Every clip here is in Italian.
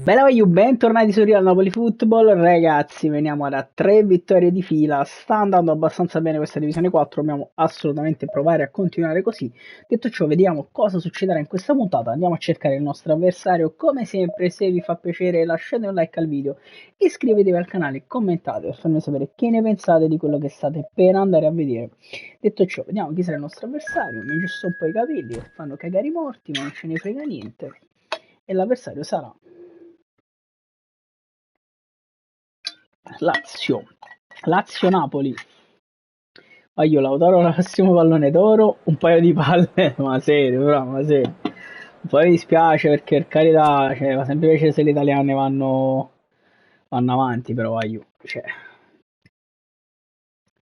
Bella Juve, bentornati su Real Napoli Football, ragazzi, veniamo da 3 vittorie di fila, sta andando abbastanza bene questa divisione 4, dobbiamo assolutamente provare a continuare così. Detto ciò, vediamo cosa succederà in questa puntata, andiamo a cercare il nostro avversario, come sempre se vi fa piacere lasciate un like al video, iscrivetevi al canale, commentate per farmi sapere che ne pensate di quello che state per andare a vedere. Detto ciò, vediamo chi sarà il nostro avversario, mi aggiusto un po' i capelli, fanno cagare i morti ma non ce ne frega niente, e l'avversario sarà Lazio, Lazio-Napoli. Io Lautaro Lassimo pallone d'oro, un paio di palle, ma serio, però, ma serio. Un po' mi dispiace perché per carità, cioè, fa sempre piacere se le italiane vanno avanti, però cioè,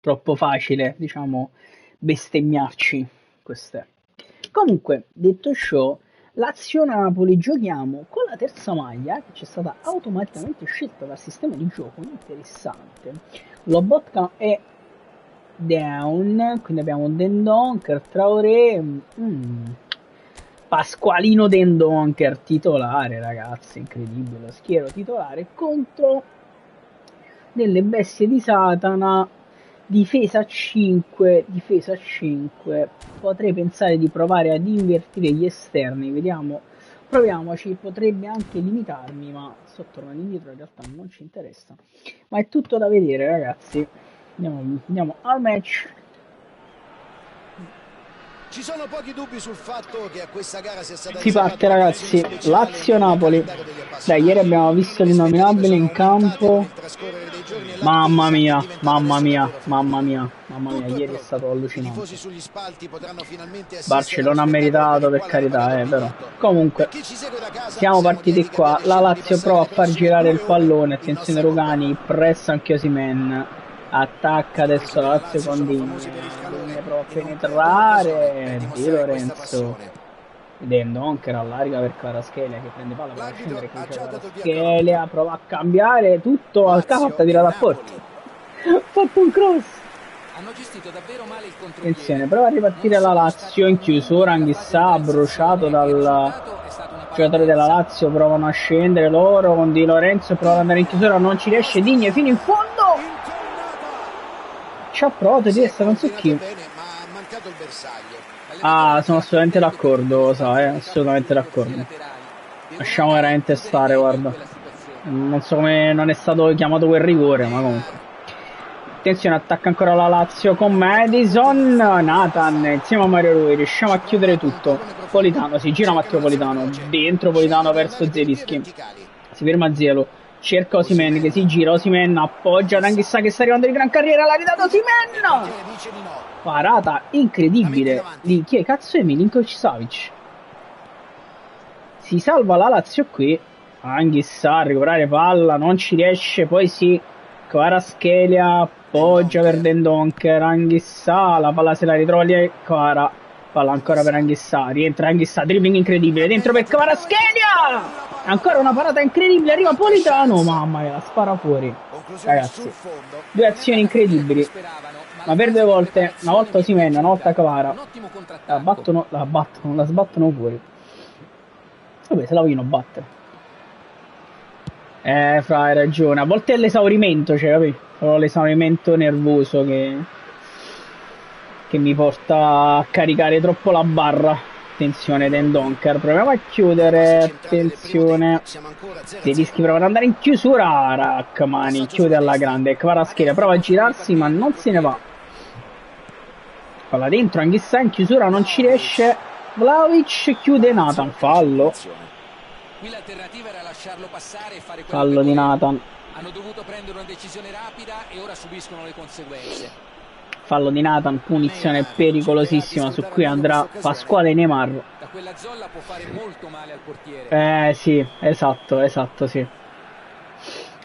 troppo facile, diciamo, bestemmiarci. Questo è. Comunque, detto ciò, Lazio-Napoli giochiamo con la terza maglia che ci è stata automaticamente scelta dal sistema di gioco, interessante. Lobotka è down, quindi abbiamo Dendonker, Traoré, Pasqualino Dendonker titolare, ragazzi, incredibile, lo schiero titolare contro delle bestie di Satana, difesa 5, difesa 5, potrei pensare di provare ad invertire gli esterni, vediamo, proviamoci, potrebbe anche limitarmi, ma sto tornando indietro, in realtà non ci interessa, ma è tutto da vedere, ragazzi. Andiamo al match. Ci sono pochi dubbi sul fatto che a questa gara sia stata Si parte, riservata una ragazzi, attenzione speciale nel Lazio-Napoli. calendario degli Dai, ieri appassionati. abbiamo visto Le l'innominabile aspettative in sono aumentate con campo. il trascorrere dei giorni e Mamma l'attesa è mia, diventata mamma adesso mia, davvero mamma effettiva. mia, mamma mia, Tutto è ieri è stato pronto. I tifosi allucinante. sugli spalti potranno finalmente assistere allo Barcellona ha spettacolo per meritato, il per quale hanno pagato carità, il però. biglietto. Comunque, Per chi ci segue da casa, siamo siamo partiti lieti che qua. abbiate La scelto di Lazio passare prova a le far prossime girare il 2 ore pallone. in Attenzione nostra Rugani, compagnia. pressa anche Osimen. Attacca I tifosi adesso la della Lazio Lazio con sono famosi per il Digne. Digne calore prova a e non perdono occasione per penetrare. Di dimostrare questa Lorenzo. passione. Dendonker allarga per Kvaratskhelia che prende palla, prova a L'arbitro scendere, qui ha c'è già dato il via al cronometro. Kvaratskhelia, prova a cambiare tutto, al Lazio fatta e tirata a porta. Napoli. Ha fatto un cross. Hanno gestito davvero male il contropiede. Attenzione, prova a Non ripartire la sono stati Lazio in promotori chiusura, nella fase di Anghissà, bruciato transizione e il dal risultato è stata una palla giocatore della persa. Lazio, provano a scendere loro con Di Lorenzo, prova ad andare in chiusura, non ci riesce, Digne fino in fondo! Ci ha provato di Si è essere non so coordinato chi. bene, ma ha mancato il bersaglio. Ah, L'allenatore sono sarà assolutamente contento per d'accordo, questo, sai, visto i capelli assolutamente delle corsie d'accordo. laterali. Devono Lasciamo andare a veramente chiudere stare, meglio in guarda. quella situazione. Non so come non è stato chiamato quel rigore, ma comunque. Attenzione, attacca ancora la Lazio con Madison. Nathan insieme a Mario Rui. Riusciamo Si a chiudere prova con tutto. pallone profondo. Politano, si gira Cercano Matteo l'azione Politano. veloce. Dentro Politano Scelgono di verso andare per vie Zelischi. verticali. Si ferma Zielo. Cerca Osimen che si gira. Osimen appoggia Anghissà che sta arrivando di gran carriera. L'ha ridato E il Osimen. portiere dice di no. Parata La metti incredibile davanti. di chi è cazzo è Milinkovic Savic. Si salva la Lazio qui. Anghissà a recuperare palla, non ci riesce, poi sì. Kvaratskhelia appoggia per Dendonker. Dendonker, Anghissà, la palla se la ritrova lì, Kvara, palla ancora per Anghissà, rientra Anghissà, dribbling incredibile, Una dentro bella per tripletta. Kvaratskhelia! Ancora una parata incredibile, arriva Un'altra Politano, chance. mamma mia, la spara fuori. Conclusione sul Ragazzi, fondo. due Non era azioni la finire come incredibili, speravano, ma ma la per due fase di volte, una preparazione volta mi è Osimhen, una volta piaciuta. Kvara, Un ottimo contrattacco. la sbattono fuori. Vabbè, se la vogliono battere. Fra, hai ragione. A volte è l'esaurimento, cioè, capi? Solo l'esaurimento nervoso che mi porta a caricare troppo la barra. Attenzione, Dendonker. Proviamo a Nella fase chiudere. centrale del primo tempo Attenzione. siamo ancora Zelischi 0-0. prova ad andare in chiusura. Rachmani Passaggio chiude sulla alla destra. grande. Kvaratskhelia Adesso prova a possono girarsi, ma ripartire il non se ne va. contropiede. Palla dentro, Anghissà in chiusura, non ci riesce. Vlahovic. Vlahovic chiude Nathan. Lazio calcio di Fallo. punizione. Qui l'alternativa era lasciarlo passare e fare quello che Fallo di voleva. Nathan. Hanno dovuto prendere una decisione rapida e ora subiscono le conseguenze. Fallo di Nathan, punizione Neymar cercherà di pericolosissima su sfruttare al cui meglio questa andrà occasione. Pasquale Neymar. Da quella zolla può fare molto male al portiere. Sì, esatto, sì.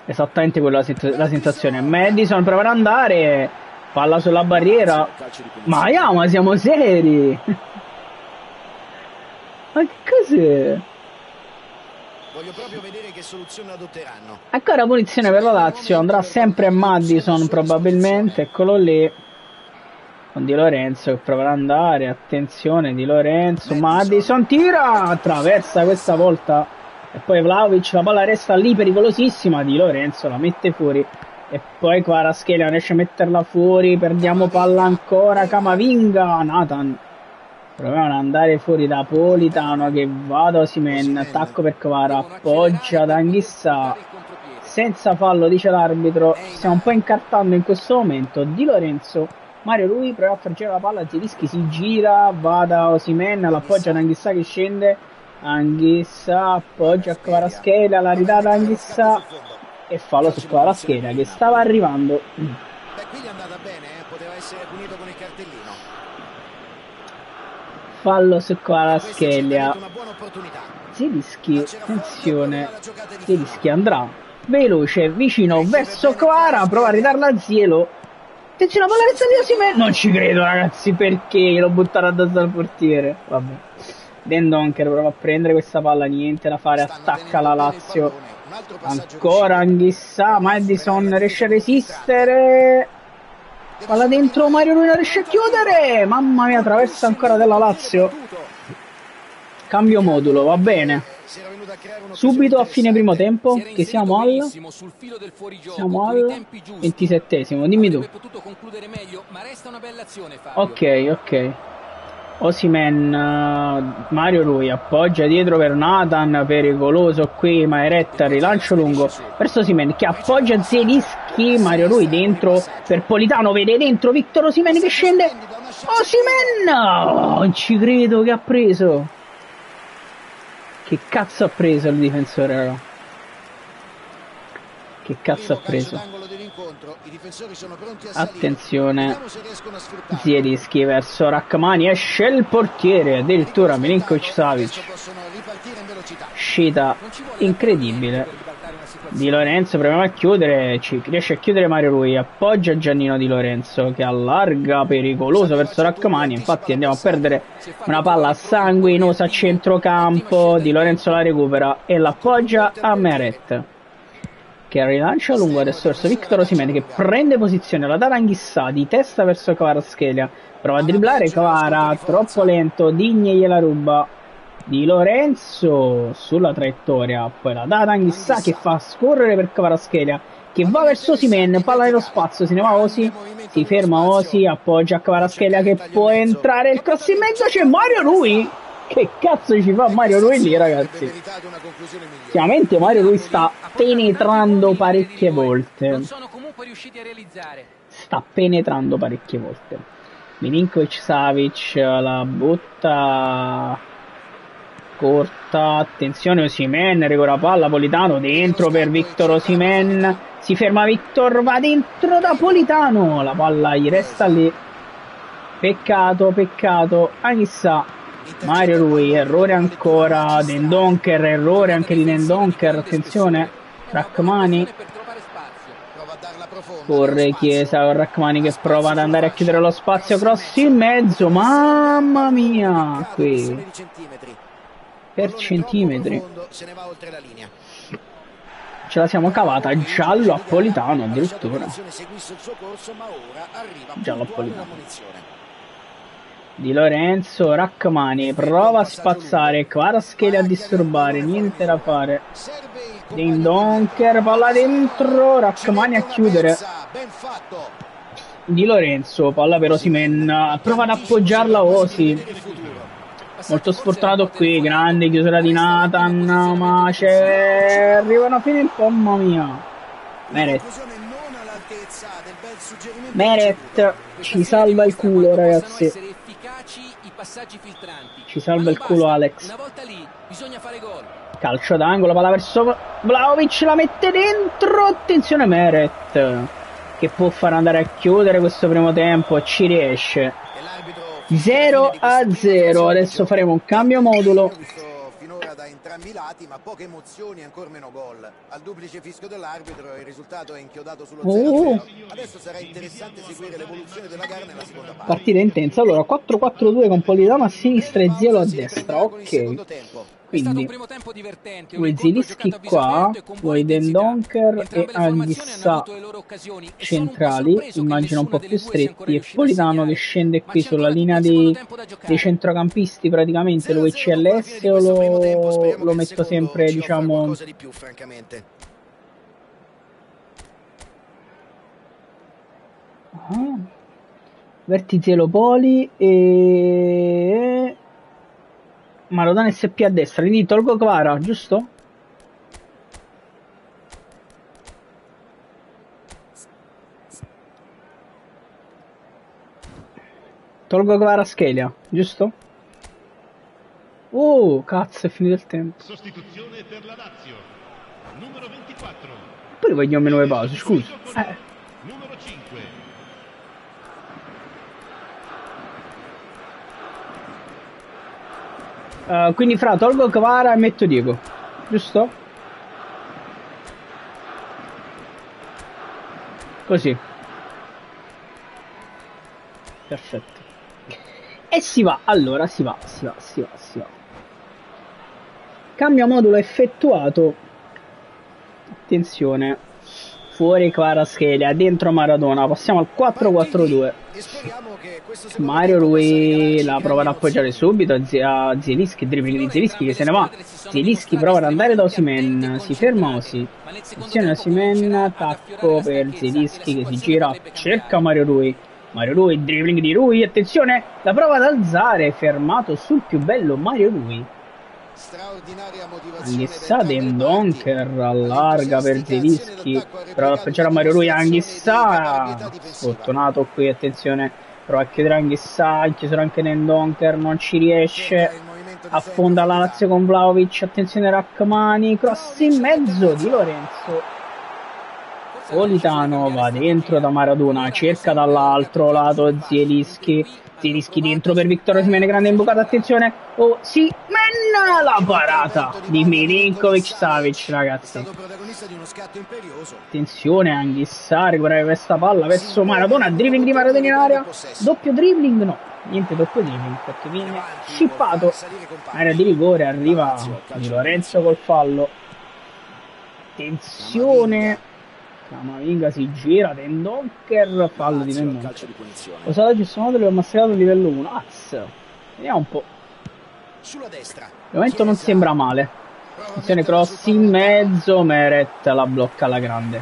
Esattamente quella la sensazione. Madison. Madison prova ad andare, palla sulla barriera. Lazio calcio di punizione. Ma siamo seri! Ma che cos'è? Voglio proprio vedere che soluzione adotteranno. Ancora punizione per la Lazio, andrà sempre Madison probabilmente, eccolo lì. Con Di Lorenzo che prova ad andare, attenzione Di Lorenzo, Madison. Madison tira, attraversa questa volta E poi Vlahovic, la palla resta lì pericolosissima, Di Lorenzo la mette fuori. E poi Kvaratskhelia riesce a metterla fuori, perdiamo palla ancora, Camavinga, Nathan. Provavano ad andare fuori da Politano che va da Osimhen, attacco per Kvara, appoggia da Anghissà, senza fallo dice l'arbitro, stiamo un po' incartando in questo momento, Di Lorenzo, Mario Rui prova a fraggere la palla, Zielinski si gira, va da Osimhen, l'appoggia da Anghissà che scende, Anghissà appoggia a Kvaratskhelia, la ridà da Anghissà e fallo su Kvaratskhelia che stava arrivando. Beh, qui gli è andata bene, poteva essere punito con il cartellino. Fallo su Kvaratskhelia. Una buona opportunità. Zielinski, attenzione, Zielinski andrà veloce, vicino verso Kvara, prova a ridarla a Zielo. Attenzione, la palla resta di Osimhen. Non ci credo ragazzi, perché lo buttare addosso al portiere. Vabbè. Dendoncker prova a prendere questa palla, niente da fare, attacca la Lazio. Ancora Anghissà, Maddison riesce a resistere. Palla dentro, Mario Rui non riesce a chiudere. Mamma mia, traversa ancora della Lazio. Cambio modulo, va bene. Subito a fine primo tempo, che siamo al 27esimo, dimmi tu. Ok. Osimhen, Mario Rui appoggia dietro per Nathan, pericoloso qui, Maeretta, rilancio lungo verso Osimhen che appoggia Zielinski, Mario Rui dentro per Politano, vede dentro Victor Osimhen che scende, Osimhen, non ci credo che ha preso. Che cazzo ha preso il difensore, raga? Che cazzo ha preso? Attenzione, Zielinski verso Rachmani, esce il portiere, addirittura Milinkovic-Savic. Uscita incredibile. Di Lorenzo proviamo a chiudere, riesce a chiudere Mario Rui, appoggia Giannino Di Lorenzo che allarga, pericoloso verso Rachmani, infatti andiamo a perdere una palla sanguinosa a centrocampo, Di Lorenzo la recupera e l'appoggia a Meret che rilancia lungo adesso verso Victor Osimhen che prende posizione, la dà Anghissà di testa verso Kvaratskhelia, prova a dribblare Kvara, troppo lento, Digne gliela ruba, Di Lorenzo sulla traiettoria, poi la dà Anghissà che fa scorrere per Kvaratskhelia che va verso Osimhen, palla nello spazio, se ne va Osi, si ferma Osi, appoggia a Kvaratskhelia che può entrare, il cross in mezzo, c'è Mario Rui. Che cazzo ci fa Mario Rui lì, ragazzi? Chiaramente Mario Rui sta penetrando parecchie volte. Sta penetrando parecchie volte. Milinkovic-Savic la butta corta. Attenzione Osimhen, recupera palla, Politano dentro per Victor Osimhen. Si ferma Victor, va dentro da Politano. La palla gli resta lì. Peccato. Anghissà. Mario Rui, errore ancora, Dendoncker, errore anche di Dendoncker, attenzione, Rachmani, corre Chiesa, Rachmani che prova ad andare a chiudere lo spazio, cross in mezzo, mamma mia, qui, per centimetri, ce la siamo cavata, giallo a Politano addirittura, giallo a Politano. Di Lorenzo, Rachmani prova a spazzare, Kvaratskhelia a disturbare, niente da fare. Dendoncker, palla dentro, Rachmani a chiudere. Di Lorenzo, palla per Osimhen, prova ad appoggiarla Osi. Molto sfortunato qui, grande chiusura di Nathan, ma arrivano fino in mamma mia. Meret ci salva il culo, ragazzi. Ci salva il culo Alex. Calcio d'angolo, palla verso Vlahovic, la mette dentro. Attenzione Meret che può far andare a chiudere questo primo tempo, ci riesce. 0-0. Adesso faremo un cambio modulo. Da entrambi i lati, ma poche emozioni, ancora meno gol. Al duplice fischio dell'arbitro il risultato è inchiodato sullo 0-0. Adesso sarà interessante seguire l'evoluzione della gara nella seconda parte. Partita intensa. Allora 4-4-2 con Politano a sinistra e Zielo a destra. Ok. Quindi primo tempo divertente, vuoi Zielinski qua, vuoi Dendoncker e Anghissà centrali, immagino un po' più stretti, e Politano che scende qui sulla linea dei centrocampisti praticamente. Lo vuoi CLS o lo metto sempre, diciamo... Vertizielo Poli e... Maradona SP a destra, quindi tolgo Kvara, giusto? Tolgo Kvara Schelia, giusto? Oh, cazzo, è finito il tempo. Sostituzione per la Lazio. Numero 24. Poi vogliamo nuove pause, scusa. Numero 5. Quindi fra tolgo Kvara e metto Diego, giusto? Così. Perfetto. E si va, allora si va. Cambio modulo effettuato. Attenzione. Fuori Kvaratskhelia, dentro Maradona. Passiamo al 4-4-2. Mario Rui la prova ad appoggiare subito a Zielinski, dribbling di Zielinski che se ne va. Zielinski prova ad andare da Osimhen, si ferma Osi. Attenzione Osimhen, attacco per Zielinski che si gira, cerca Mario Rui. Mario Rui, dribbling di Rui, attenzione, la prova ad alzare, fermato sul più bello Mario Rui. Anghissà Dendoncker allarga per Zielinski, prova ad appoggiare a Mario Rui, Anghissà sfortunato qui, attenzione, prova a chiudere Anghissà, ha chiuso anche Dendoncker, non ci riesce, affonda la Lazio con Vlahovic, attenzione Rachmani, cross in mezzo di Lorenzo. Politano va dentro da Maradona, cerca dall'altro lato Zielinski dentro per Victor Osimhen, grande imbucata, attenzione, Osimhen, la parata di Milinkovic-Savic, ragazzi. Attenzione, Anghissà, recuperare questa palla verso Maradona, dribbling di Maradona in area, doppio dribbling, no, niente doppio dribbling, perché viene scippato, area di rigore, arriva Di Lorenzo col fallo, attenzione, Camavinga si gira, Dendoncker, fallo di Dendoncker. Lo sa questo modulo è massacrato a livello 1. Vediamo un po'. Al momento non sembra male. Attenzione, cross in mezzo, Meret la blocca alla grande.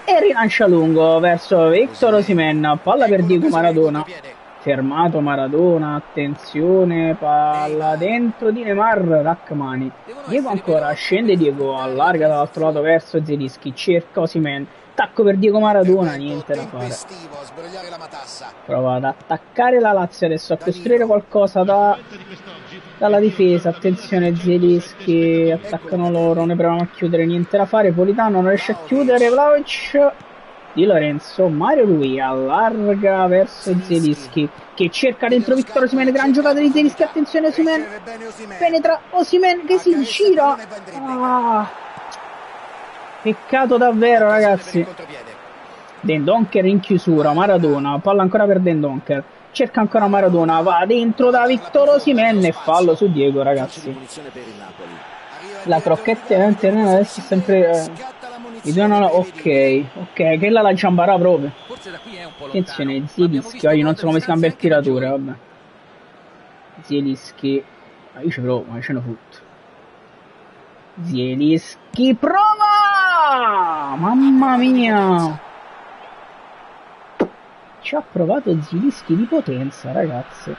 E rilancia lungo verso Victor Osimhen, palla per Diego Maradona. Fermato Maradona, attenzione, palla dentro di Neymar, Rachmani. Diego ancora, scende Diego, allarga dall'altro lato verso Zielinski, cerca Osimhen, tacco per Diego Maradona, niente da fare. Prova ad attaccare la Lazio adesso, a costruire qualcosa dalla difesa, attenzione Zielinski, attaccano loro, ne provano a chiudere, niente da fare, Politano non riesce a chiudere, Vlahovic. Di Lorenzo, Mario Rui allarga verso Zielinski che cerca dentro Victor Osimhen, gran giocata di Zielinski, attenzione Osimhen, penetra Osimhen che si gira, peccato davvero ragazzi. Dendoncker in chiusura, Maradona, palla ancora per Dendoncker, cerca ancora Maradona, va dentro da Victor Osimhen e fallo su Diego ragazzi. La crocchetta adesso è sempre... Ok, che la Ciambara proprio. Attenzione, Zielinski, io non so come si cambia il tiratore, vabbè. Zielinski, io ci provo, ma ce ne fotto. Zielinski, prova! Mamma mia! Ci ha provato Zielinski di potenza, ragazzi.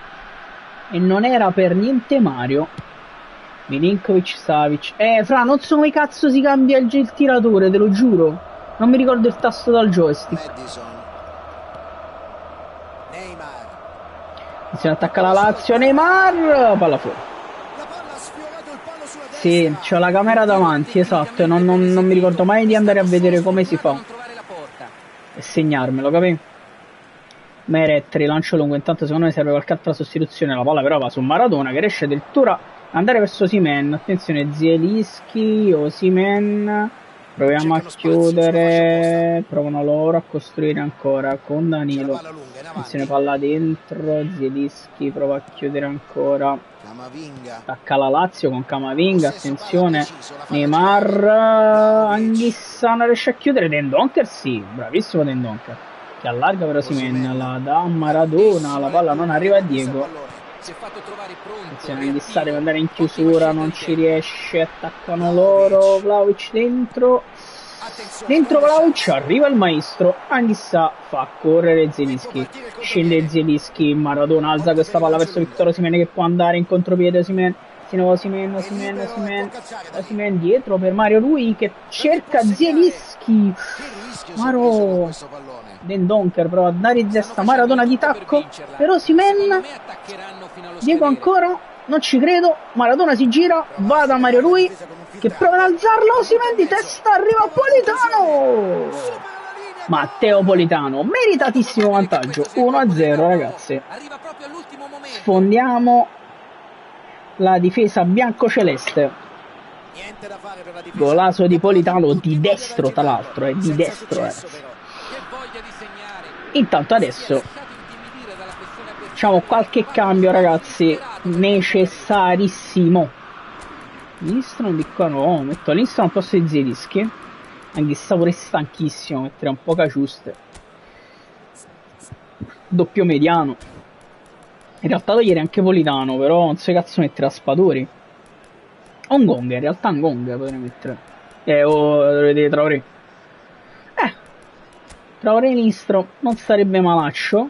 E non era per niente Mario. Milinkovic-Savic. Fra, non so come cazzo si cambia il tiratore, te lo giuro. Non mi ricordo il tasto dal joystick. Si attacca la Lazio, Neymar! Palla fuori. Sì, c'ho la camera davanti, esatto. Non mi ricordo mai di andare a vedere come si fa. E segnarmelo, capì? Meret, rilancio lungo. Intanto secondo me serve qualche altra sostituzione. La palla però va su Maradona che riesce addirittura andare verso Osimhen, attenzione Zielinski, Osimhen, Proviamo a chiudere, provano loro a costruire ancora con Danilo. Attenzione, palla dentro, Zielinski prova a chiudere ancora. Attacca la Lazio con Camavinga, attenzione, Neymar, Anghissa non riesce a chiudere, Dendoncker sì, bravissimo Dendoncker, che allarga per Osimhen, la dà Maradona, la palla non arriva a Diego. Attenzione, Anghissa deve andare in chiusura, non ci riesce, attaccano loro, Vlahovic dentro Vlahovic, arriva il maestro, Anghissa fa correre Zielinski, scende Zielinski, Maradona alza questa palla verso Victor Osimhen che può andare in contropiede, Osimhen dietro per Mario Rui che cerca Zielinski, Maro Dendoncker prova a dare in testa, Maradona di tacco per Osimhen, Diego ancora, non ci credo, Maradona si gira, va da Mario Rui che prova ad alzarlo, Osimhen di testa, arriva Politano, Matteo Politano, meritatissimo vantaggio, 1-0 ragazzi, sfondiamo la difesa biancoceleste, golazo di Politano di destro tra l'altro, di destro ragazzi. Intanto adesso facciamo qualche cambio ragazzi, necessarissimo. Lindstrom di qua no, metto Lindstrom al posto di Zielinski, anche se pure stanchissimo, mettere un po' Caciuste, doppio mediano, in realtà togliere anche Politano, però non so che cazzo mettere a Spadori o un Gong, in realtà un Gong potrei mettere, lo vedete Traoré, Traoré Lindstrom non sarebbe malaccio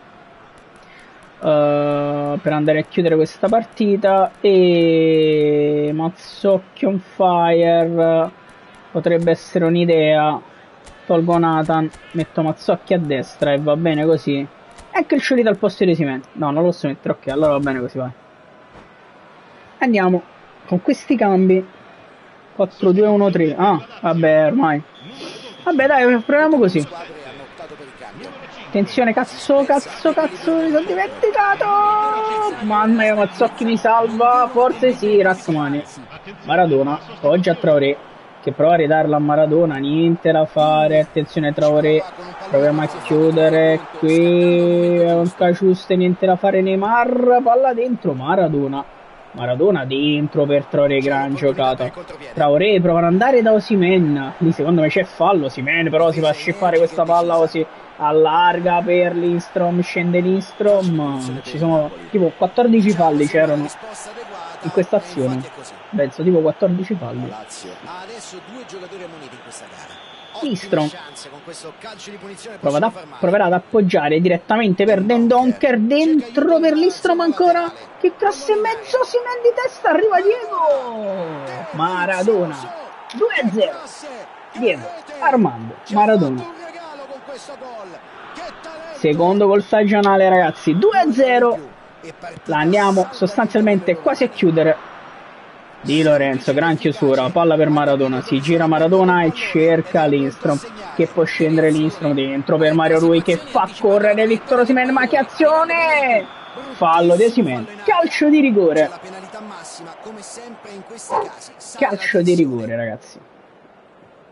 per andare a chiudere questa partita, e Mazzocchi on fire potrebbe essere un'idea, tolgo Nathan, metto Mazzocchi a destra e va bene così, e anche il Sciolito al posto di Osimhen, no non lo posso mettere, ok allora va bene così, vai, andiamo con questi cambi 4-2-1-3, vabbè ormai, vabbè dai proviamo così. Attenzione, cazzo, mi sono dimenticato! Mamma mia, Mazzocchi mi salva, forse sì, Razzomani. Maradona, poggia a Traoré, che prova a ridarla a Maradona, niente da fare, attenzione Traoré, proviamo a chiudere, qui è un Caciuste, niente da fare, Neymar, palla dentro, Maradona dentro per Traoré, gran giocata. Traoré prova ad andare da Osimhen, lì secondo me c'è fallo, Osimhen però si fa scippare questa palla così, allarga per Lindstrom, scende Lindstrom, ci sono tipo 14 falli c'erano in questa azione, penso tipo 14 falli. Lindstrom proverà ad appoggiare direttamente per Dendoncker, dentro per Lindstrom ancora, che cross in mezzo, Osimhen di testa, arriva Diego, Maradona, 2-0, Diego Armando Maradona, secondo gol stagionale ragazzi, 2-0, la andiamo sostanzialmente quasi a chiudere. Di Lorenzo, gran chiusura, palla per Maradona, si gira Maradona e cerca Lindstrom, che può scendere Lindstrom dentro per Mario Rui che fa correre Victor Osimhen, ma che azione! Fallo di Osimhen, calcio di rigore, calcio di rigore ragazzi,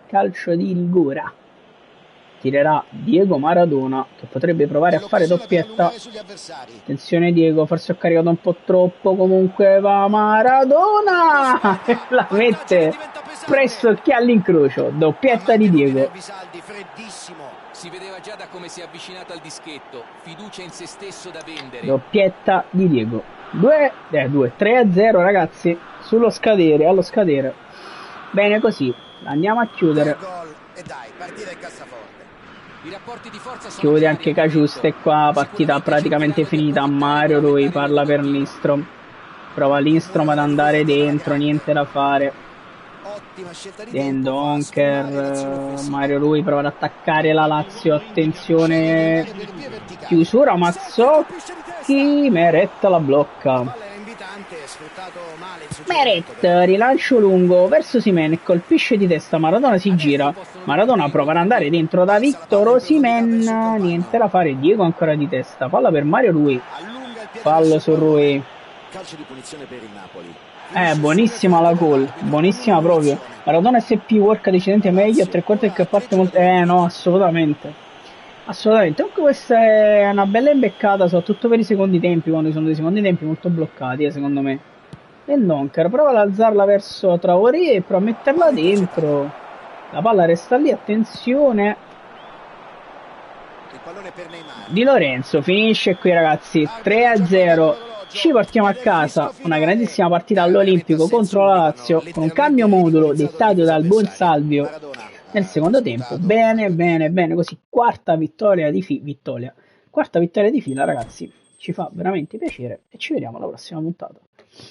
calcio di rigore. Tirerà Diego Maradona che potrebbe provare a fare doppietta, attenzione Diego, forse ho caricato un po' troppo, comunque va Maradona la mette presso che all'incrocio, doppietta di Diego, si vedeva già da come si è avvicinato al dischetto, fiducia in se stesso da vendere, doppietta di Diego, 3-0 ragazzi, sullo scadere, allo scadere, bene così, andiamo a chiudere. Chiude anche Caciuste qua, partita praticamente finita, Mario Rui parla per Lindstrom, prova Lindstrom ad andare dentro, niente da fare, Dendoncker, Mario Rui prova ad attaccare la Lazio, attenzione, chiusura Mazzocchi, Meret la blocca, Meret, rilancio lungo verso Osimhen, colpisce di testa, Maradona si gira, Maradona prova ad andare dentro da Victor Osimhen, niente da fare, Diego ancora di testa, palla per Mario Rui, fallo su Rui, calcio di punizione per il Napoli. Buonissima la gol, buonissima proprio. Maradona SP work decisamente meglio, a tre quarti che parte molto... no, assolutamente. Assolutamente. Comunque questa è una bella imbeccata, soprattutto per i secondi tempi, quando ci sono dei secondi tempi molto bloccati, secondo me. E Donker prova ad alzarla verso Traoré e prova a metterla dentro. La palla resta lì, attenzione. Il pallone per Neymar. Di Lorenzo finisce qui, ragazzi, 3-0. Ci portiamo a casa una grandissima partita all'Olimpico contro la Lazio con un cambio modulo dettato dal buon Salvio nel secondo tempo. Bene, bene, bene, così quarta vittoria di fila, ragazzi. Ci fa veramente piacere e ci vediamo alla prossima puntata.